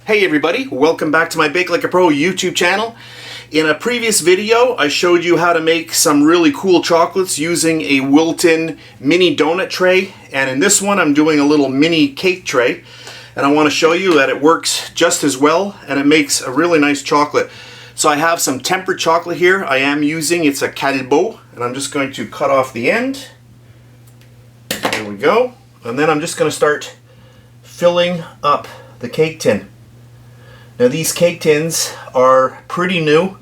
Hey everybody, welcome back to my BakeLikeAPro YouTube channel. In a previous video, I showed you how to make some really cool chocolates using a Wilton mini donut tray. And in this one, I'm doing a little mini cake tray. And I want to show you that it works just as well and it makes a really nice chocolate. So I have some tempered chocolate here. I am using, it's a Calbo, and I'm just going to cut off the end. There we go. And then I'm just going to start filling up the cake tin. Now these cake tins are pretty new,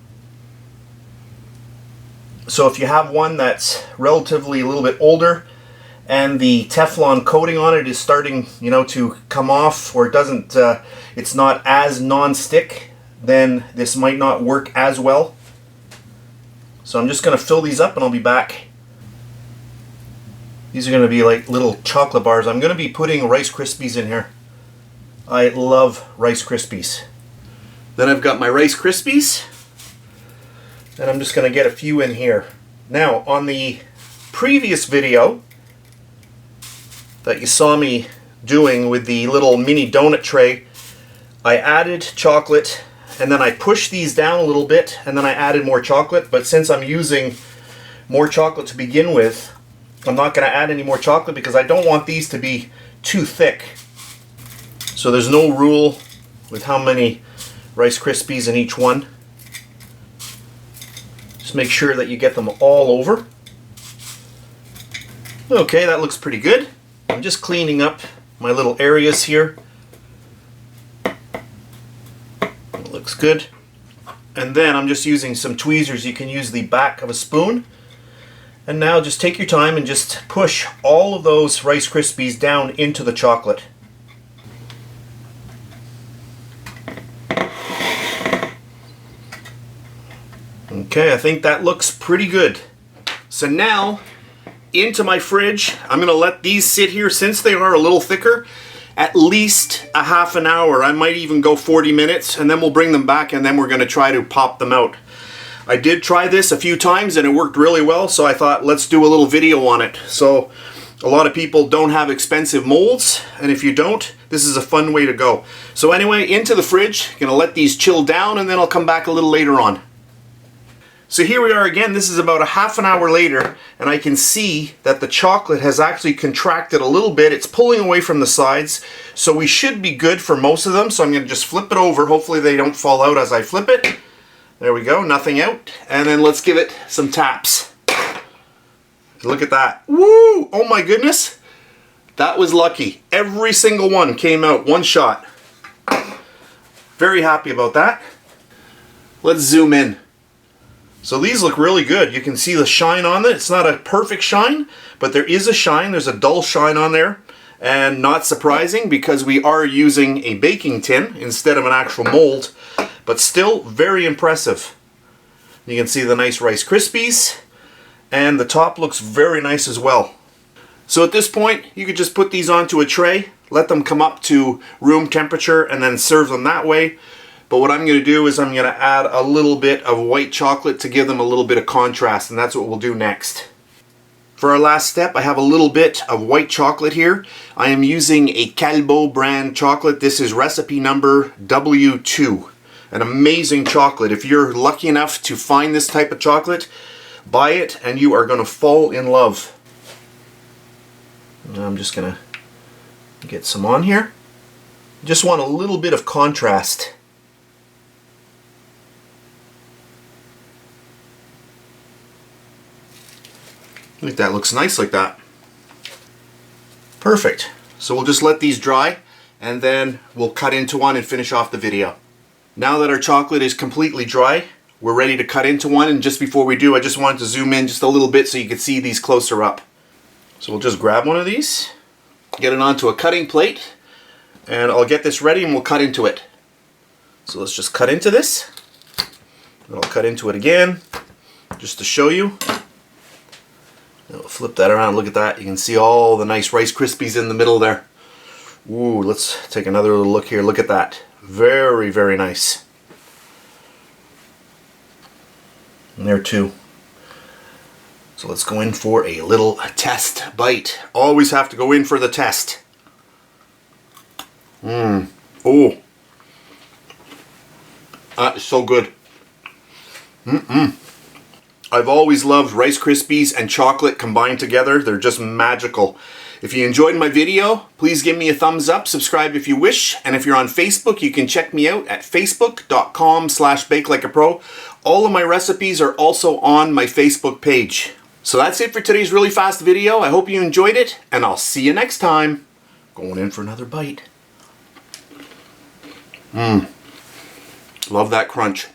so if you have one that's relatively a little bit older and the Teflon coating on it is starting, to come off, or it doesn't, it's not as non-stick, then this might not work as well. So I'm just going to fill these up and I'll be back. These are going to be like little chocolate bars. I'm going to be putting Rice Krispies in here. I love Rice Krispies. Then I've got my Rice Krispies, and I'm just going to get a few in here. Now, on the previous video that you saw me doing with the little mini donut tray, I added chocolate, and then I pushed these down a little bit, and then I added more chocolate. But since I'm using more chocolate to begin with, I'm not going to add any more chocolate because I don't want these to be too thick. So there's no rule with how many Rice Krispies in each one. Just make sure that you get them all over. Okay, that looks pretty good. I'm just cleaning up my little areas here. It looks good. And then I'm just using some tweezers. You can use the back of a spoon. And now just take your time and just push all of those Rice Krispies down into the chocolate. Okay, I think that looks pretty good. So now, into my fridge, I'm going to let these sit here, since they are a little thicker, at least a half an hour. I might even go 40 minutes, and then we'll bring them back, and then we're going to try to pop them out. I did try this a few times, and it worked really well, so I thought, let's do a little video on it. So, a lot of people don't have expensive molds, and if you don't, this is a fun way to go. So anyway, into the fridge, going to let these chill down, and then I'll come back a little later on. So here we are again. This is about a half an hour later, and I can see that the chocolate has actually contracted a little bit. It's pulling away from the sides, so we should be good for most of them. So I'm going to just flip it over. Hopefully they don't fall out as I flip it. There we go, nothing out. And then let's give it some taps. Look at that. Woo! Oh my goodness. That was lucky. Every single one came out one shot. Very happy about that. Let's zoom in. So these look really good. You can see the shine on it. It's not a perfect shine, but there is a shine. There's a dull shine on there. And not surprising because we are using a baking tin instead of an actual mold, but still very impressive. You can see the nice Rice Krispies, and the top looks very nice as well. So at this point, you could just put these onto a tray, let them come up to room temperature, and then serve them that way. But what I'm going to do is I'm going to add a little bit of white chocolate to give them a little bit of contrast, and that's what we'll do next. For our last step, I have a little bit of white chocolate here. I am using a Calbo brand chocolate. This is recipe number W2. An amazing chocolate. If you're lucky enough to find this type of chocolate, buy it and you are going to fall in love. Now I'm just going to get some on here. Just want a little bit of contrast. I think that looks nice like that. Perfect. So we'll just let these dry and then we'll cut into one and finish off the video. Now that our chocolate is completely dry, we're ready to cut into one, and just before we do, I just wanted to zoom in just a little bit so you could see these closer up. So we'll just grab one of these, get it onto a cutting plate, and I'll get this ready and we'll cut into it. So let's just cut into this. And I'll cut into it again just to show you. I'll flip that around. Look at that. You can see all the nice Rice Krispies in the middle there. Ooh, let's take another little look here. Look at that. Very, very nice. And there too. So let's go in for a little test bite. Always have to go in for the test. Oh, So good. I've always loved Rice Krispies and chocolate combined together. They're just magical. If you enjoyed my video, please give me a thumbs up, subscribe if you wish, and if you're on Facebook, you can check me out at facebook.com/BakeLikeAPro. All of my recipes are also on my Facebook page. So that's it for today's really fast video. I hope you enjoyed it, and I'll see you next time. Going in for another bite. Love that crunch.